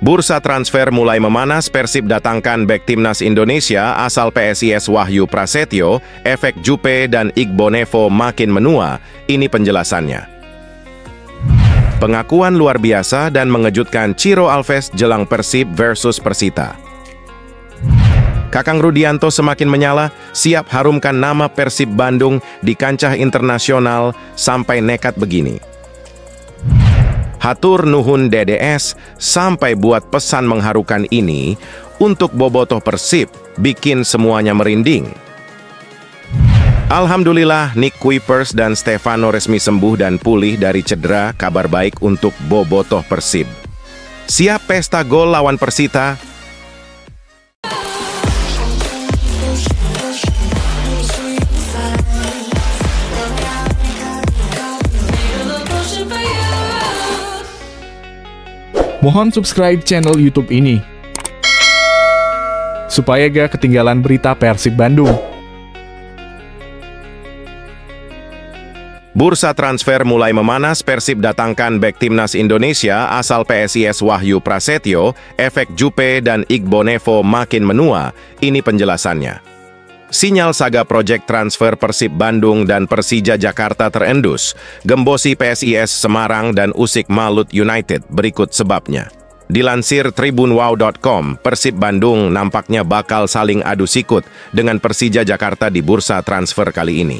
Bursa transfer mulai memanas, Persib datangkan bek timnas Indonesia asal PSIS Wahyu Prasetyo, efek Jupe dan Igbonevo makin menua, ini penjelasannya. Pengakuan luar biasa dan mengejutkan Ciro Alves jelang Persib versus Persita. Kakang Rudianto semakin menyala, siap harumkan nama Persib Bandung di kancah internasional sampai nekat begini. Hatur nuhun DDS, sampai buat pesan mengharukan ini untuk bobotoh Persib, bikin semuanya merinding. Alhamdulillah, Nick Kuipers dan Stefano resmi sembuh dan pulih dari cedera, kabar baik untuk bobotoh Persib. Siap pesta gol lawan Persita. Mohon subscribe channel YouTube ini, supaya gak ketinggalan berita Persib Bandung. Bursa transfer mulai memanas, Persib datangkan bek timnas Indonesia asal PSIS Wahyu Prasetyo, efek Jupe dan Igbonevo makin menua, ini penjelasannya. Sinyal saga proyek transfer Persib Bandung dan Persija Jakarta terendus, gembosi PSIS Semarang dan usik Malut United, berikut sebabnya. Dilansir tribunwow.com, Persib Bandung nampaknya bakal saling adu sikut dengan Persija Jakarta di bursa transfer kali ini.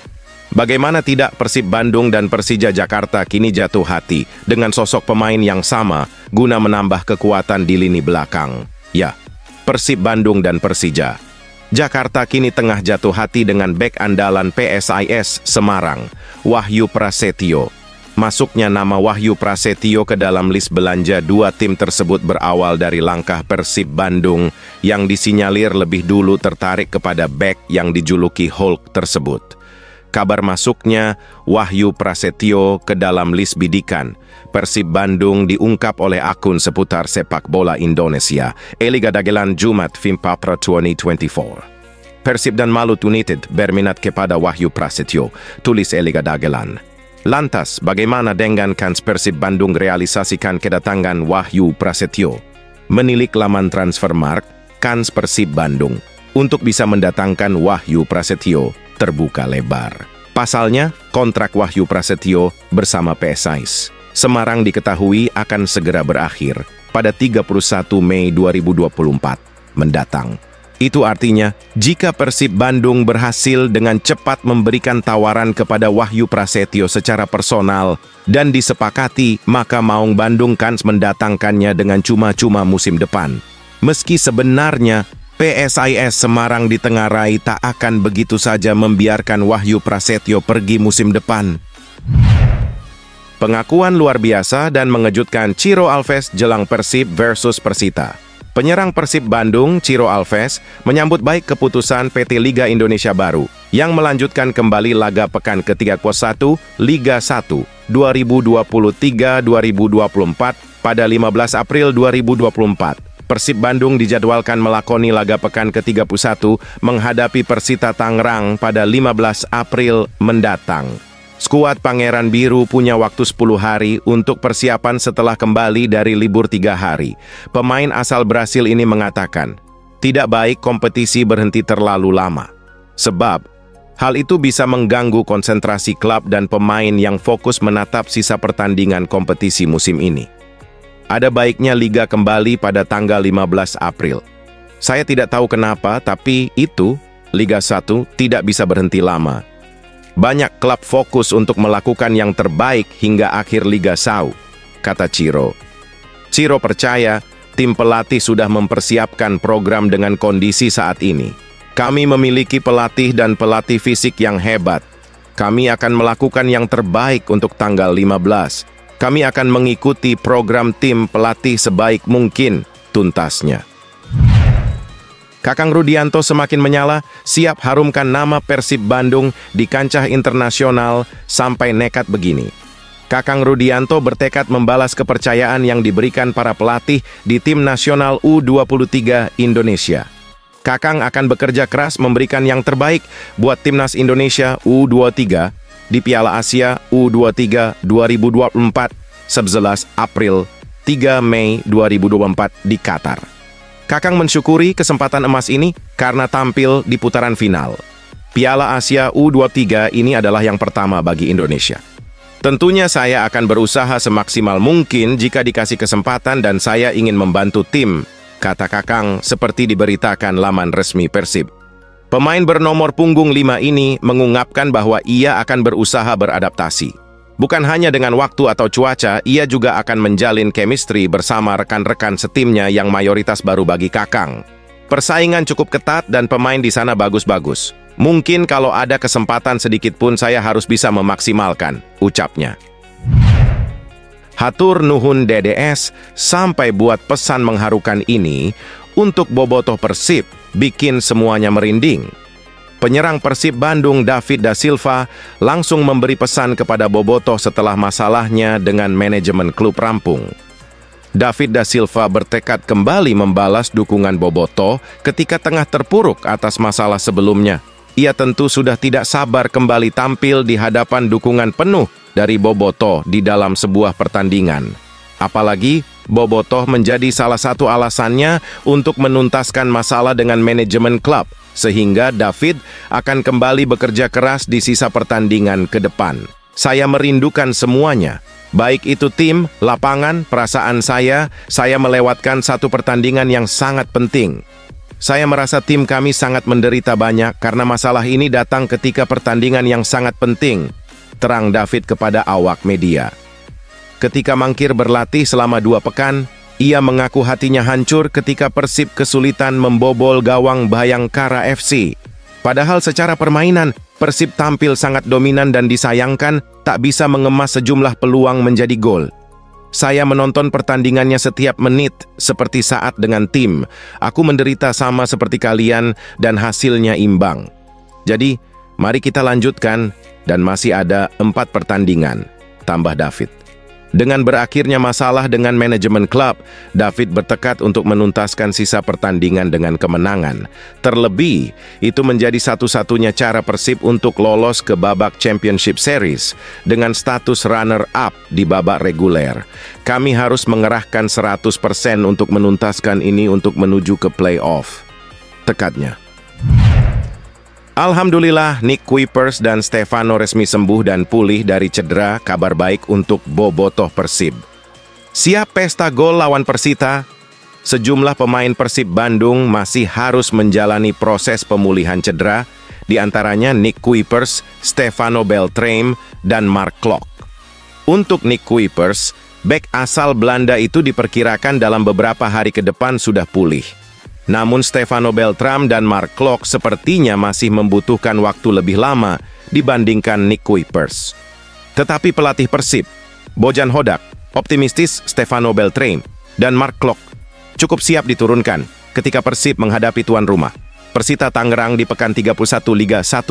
Bagaimana tidak, Persib Bandung dan Persija Jakarta kini jatuh hati dengan sosok pemain yang sama guna menambah kekuatan di lini belakang. Ya, Persib Bandung dan Persija Jakarta kini tengah jatuh hati dengan bek andalan PSIS Semarang, Wahyu Prasetyo. Masuknya nama Wahyu Prasetyo ke dalam list belanja dua tim tersebut berawal dari langkah Persib Bandung yang disinyalir lebih dulu tertarik kepada bek yang dijuluki Hulk tersebut. Kabar masuknya Wahyu Prasetyo ke dalam list bidikan Persib Bandung diungkap oleh akun seputar sepak bola Indonesia, Eliga Dagelan Jumat 5 April 2024. Persib dan Malut United berminat kepada Wahyu Prasetyo, tulis Eliga Dagelan. Lantas, bagaimana dengan kans Persib Bandung realisasikan kedatangan Wahyu Prasetyo? Menilik laman Transfermarkt, kans Persib Bandung untuk bisa mendatangkan Wahyu Prasetyo terbuka lebar. Pasalnya, kontrak Wahyu Prasetyo bersama PSIS Semarang diketahui akan segera berakhir pada 31 Mei 2024 mendatang. Itu artinya, jika Persib Bandung berhasil dengan cepat memberikan tawaran kepada Wahyu Prasetyo secara personal dan disepakati, maka Maung Bandung kans mendatangkannya dengan cuma-cuma musim depan. Meski sebenarnya PSIS Semarang ditengarai tak akan begitu saja membiarkan Wahyu Prasetyo pergi musim depan. Pengakuan luar biasa dan mengejutkan Ciro Alves jelang Persib versus Persita. Penyerang Persib Bandung, Ciro Alves, menyambut baik keputusan PT Liga Indonesia Baru yang melanjutkan kembali laga pekan ke-31 Liga 1 2023-2024 pada 15 April 2024. Persib Bandung dijadwalkan melakoni laga pekan ke-31 menghadapi Persita Tangerang pada 15 April mendatang. Skuad Pangeran Biru punya waktu 10 hari untuk persiapan setelah kembali dari libur 3 hari. Pemain asal Brasil ini mengatakan, tidak baik kompetisi berhenti terlalu lama. Sebab, hal itu bisa mengganggu konsentrasi klub dan pemain yang fokus menatap sisa pertandingan kompetisi musim ini. Ada baiknya Liga kembali pada tanggal 15 April. Saya tidak tahu kenapa, tapi itu, Liga 1 tidak bisa berhenti lama. Banyak klub fokus untuk melakukan yang terbaik hingga akhir Liga SAU, kata Ciro. Ciro percaya tim pelatih sudah mempersiapkan program dengan kondisi saat ini. Kami memiliki pelatih dan pelatih fisik yang hebat. Kami akan melakukan yang terbaik untuk tanggal 15. Kami akan mengikuti program tim pelatih sebaik mungkin, tuntasnya. Kakang Rudianto semakin menyala, siap harumkan nama Persib Bandung di kancah internasional sampai nekat begini. Kakang Rudianto bertekad membalas kepercayaan yang diberikan para pelatih di tim nasional U23 Indonesia. Kakang akan bekerja keras memberikan yang terbaik buat timnas Indonesia U23 di Piala Asia U23 2024 11 April 3 Mei 2024 di Qatar. Kakang mensyukuri kesempatan emas ini karena tampil di putaran final. Piala Asia U23 ini adalah yang pertama bagi Indonesia. Tentunya saya akan berusaha semaksimal mungkin jika dikasih kesempatan dan saya ingin membantu tim, kata Kakang seperti diberitakan laman resmi Persib. Pemain bernomor punggung 5 ini mengungkapkan bahwa ia akan berusaha beradaptasi. Bukan hanya dengan waktu atau cuaca, ia juga akan menjalin chemistry bersama rekan-rekan setimnya yang mayoritas baru bagi Kakang. Persaingan cukup ketat dan pemain di sana bagus-bagus. Mungkin kalau ada kesempatan sedikit pun saya harus bisa memaksimalkan, ucapnya. Hatur nuhun DDS sampai buat pesan mengharukan ini untuk bobotoh Persib, bikin semuanya merinding. Penyerang Persib Bandung David da Silva langsung memberi pesan kepada bobotoh setelah masalahnya dengan manajemen klub rampung. David da Silva bertekad kembali membalas dukungan bobotoh ketika tengah terpuruk atas masalah sebelumnya. Ia tentu sudah tidak sabar kembali tampil di hadapan dukungan penuh dari bobotoh di dalam sebuah pertandingan. Apalagi bobotoh menjadi salah satu alasannya untuk menuntaskan masalah dengan manajemen klub, sehingga David akan kembali bekerja keras di sisa pertandingan ke depan. Saya merindukan semuanya, baik itu tim, lapangan, perasaan saya melewatkan satu pertandingan yang sangat penting. Saya merasa tim kami sangat menderita banyak karena masalah ini datang ketika pertandingan yang sangat penting, terang David kepada awak media. Ketika mangkir berlatih selama 2 pekan, ia mengaku hatinya hancur ketika Persib kesulitan membobol gawang Bayangkara FC. Padahal secara permainan, Persib tampil sangat dominan dan disayangkan tak bisa mengemas sejumlah peluang menjadi gol. Saya menonton pertandingannya setiap menit, seperti saat dengan tim. Aku menderita sama seperti kalian dan hasilnya imbang. Jadi, mari kita lanjutkan dan masih ada 4 pertandingan, tambah David. Dengan berakhirnya masalah dengan manajemen klub, David bertekad untuk menuntaskan sisa pertandingan dengan kemenangan. Terlebih, itu menjadi satu-satunya cara Persib untuk lolos ke babak Championship Series dengan status runner-up di babak reguler. Kami harus mengerahkan 100% untuk menuntaskan ini untuk menuju ke playoff, tekadnya. Alhamdulillah, Nick Kuipers dan Stefano resmi sembuh dan pulih dari cedera. Kabar baik untuk bobotoh Persib. Siap pesta gol lawan Persita? Sejumlah pemain Persib Bandung masih harus menjalani proses pemulihan cedera, di antaranya Nick Kuipers, Stefano Beltrame, dan Mark Klok. Untuk Nick Kuipers, bek asal Belanda itu diperkirakan dalam beberapa hari ke depan sudah pulih. Namun Stefano Beltrame dan Mark Klok sepertinya masih membutuhkan waktu lebih lama dibandingkan Nick Kuipers. Tetapi pelatih Persib, Bojan Hodak, optimistis Stefano Beltrame dan Mark Klok cukup siap diturunkan ketika Persib menghadapi tuan rumah, Persita Tangerang di pekan 31 Liga 1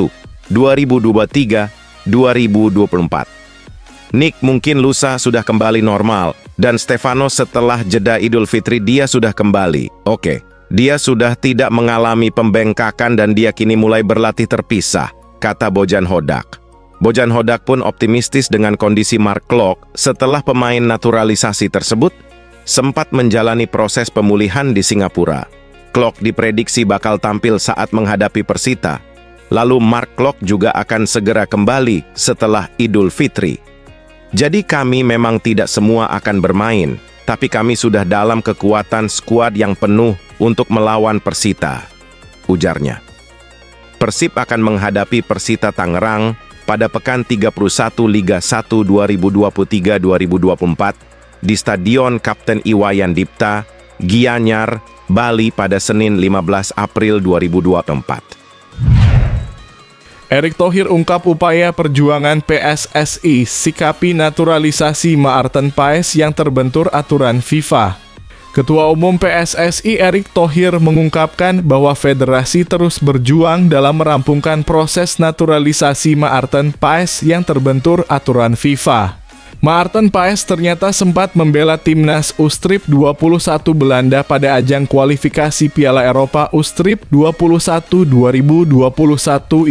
2023-2024. Nick mungkin lusa sudah kembali normal, dan Stefano setelah jeda Idul Fitri dia sudah kembali. Oke. Dia sudah tidak mengalami pembengkakan dan dia kini mulai berlatih terpisah, kata Bojan Hodak. Bojan Hodak pun optimistis dengan kondisi Mark Klok setelah pemain naturalisasi tersebut sempat menjalani proses pemulihan di Singapura. Klok diprediksi bakal tampil saat menghadapi Persita. Lalu Mark Klok juga akan segera kembali setelah Idul Fitri. Jadi kami memang tidak semua akan bermain, tapi kami sudah dalam kekuatan skuad yang penuh untuk melawan Persita, ujarnya. Persib akan menghadapi Persita Tangerang pada pekan 31 Liga 1 2023-2024 di Stadion Kapten Iwayan Dipta, Gianyar, Bali pada Senin 15 April 2024. Erick Thohir ungkap upaya perjuangan PSSI sikapi naturalisasi Maarten Paes yang terbentur aturan FIFA. Ketua Umum PSSI Erick Thohir mengungkapkan bahwa federasi terus berjuang dalam merampungkan proses naturalisasi Maarten Paes yang terbentur aturan FIFA. Maarten Paes ternyata sempat membela timnas U-Strip 21 Belanda pada ajang kualifikasi Piala Eropa U-Strip 21 2021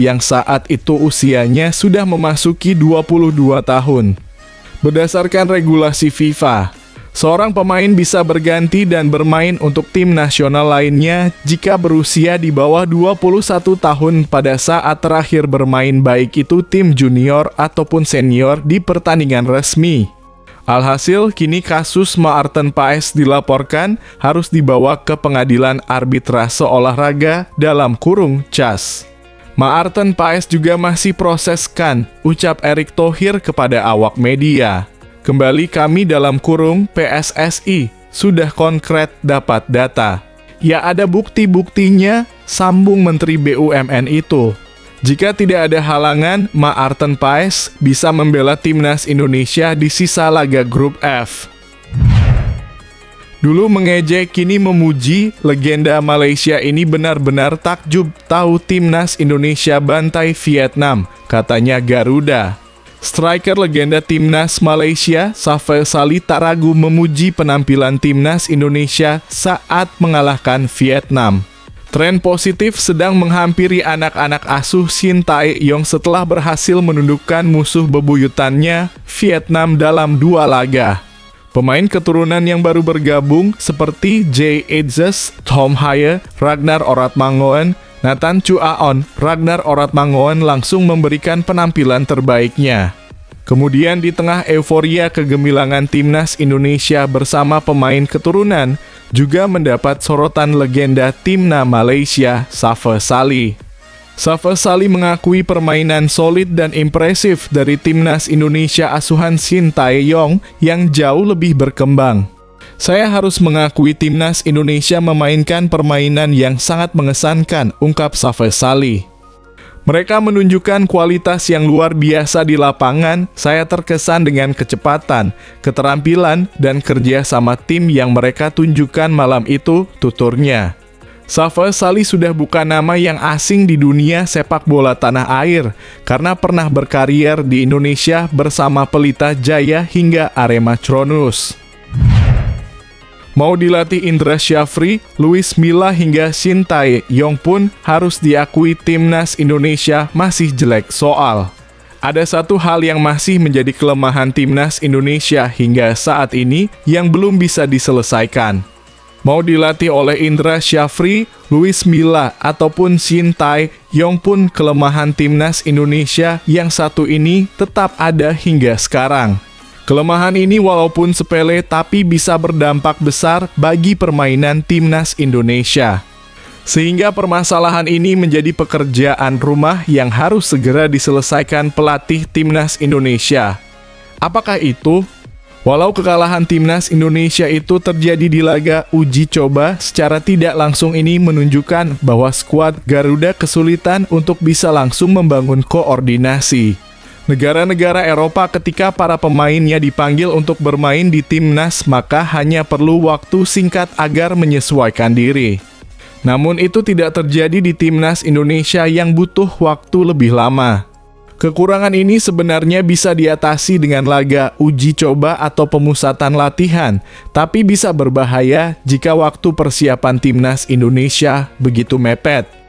yang saat itu usianya sudah memasuki 22 tahun. Berdasarkan regulasi FIFA, Seorang pemain bisa berganti dan bermain untuk tim nasional lainnya jika berusia di bawah 21 tahun pada saat terakhir bermain, baik itu tim junior ataupun senior di pertandingan resmi. Alhasil, kini kasus Maarten Paes dilaporkan harus dibawa ke Pengadilan Arbitrase Olahraga (CAS). Maarten Paes juga masih proseskan, ucap Erick Thohir kepada awak media. Kembali kami (PSSI) sudah konkret dapat data. Ya, ada bukti-buktinya, sambung Menteri BUMN itu. Jika tidak ada halangan, Maarten Paes bisa membela timnas Indonesia di sisa laga grup F. Dulu mengejek, kini memuji, legenda Malaysia ini benar-benar takjub tahu timnas Indonesia bantai Vietnam, katanya Garuda. Striker legenda timnas Malaysia, Safel Salih, tak ragu memuji penampilan timnas Indonesia saat mengalahkan Vietnam. Tren positif sedang menghampiri anak-anak asuh Shin Tae-yong setelah berhasil menundukkan musuh bebuyutannya, Vietnam, dalam 2 laga. Pemain keturunan yang baru bergabung seperti Jay Edzes, Tom Haye, Ragnar Oratmangoen, Nathan Chuaon, Ragnar Oratmangoen langsung memberikan penampilan terbaiknya. Kemudian di tengah euforia kegemilangan timnas Indonesia bersama pemain keturunan, juga mendapat sorotan legenda timnas Malaysia, Safel Salih. Safel Salih mengakui permainan solid dan impresif dari timnas Indonesia asuhan Shin Tae-yong yang jauh lebih berkembang. Saya harus mengakui timnas Indonesia memainkan permainan yang sangat mengesankan, ungkap Safel Salih. Mereka menunjukkan kualitas yang luar biasa di lapangan. Saya terkesan dengan kecepatan, keterampilan, dan kerja sama tim yang mereka tunjukkan malam itu, tuturnya. Safel Salih sudah bukan nama yang asing di dunia sepak bola tanah air, karena pernah berkarier di Indonesia bersama Pelita Jaya hingga Arema Tronus. Mau dilatih Indra Syafri, Luis Milla hingga Shin Tae-yong pun harus diakui timnas Indonesia masih jelek soal. Ada satu hal yang masih menjadi kelemahan timnas Indonesia hingga saat ini yang belum bisa diselesaikan. Mau dilatih oleh Indra Syafri, Luis Milla, ataupun Shin Tae-yong pun kelemahan timnas Indonesia yang satu ini tetap ada hingga sekarang. Kelemahan ini walaupun sepele tapi bisa berdampak besar bagi permainan timnas Indonesia. Sehingga permasalahan ini menjadi pekerjaan rumah yang harus segera diselesaikan pelatih timnas Indonesia. Apakah itu? Walau kekalahan timnas Indonesia itu terjadi di laga uji coba, secara tidak langsung ini menunjukkan bahwa skuad Garuda kesulitan untuk bisa langsung membangun koordinasi. Negara-negara Eropa ketika para pemainnya dipanggil untuk bermain di timnas, maka hanya perlu waktu singkat agar menyesuaikan diri. Namun itu tidak terjadi di timnas Indonesia yang butuh waktu lebih lama. Kekurangan ini sebenarnya bisa diatasi dengan laga uji coba atau pemusatan latihan, tapi bisa berbahaya jika waktu persiapan timnas Indonesia begitu mepet.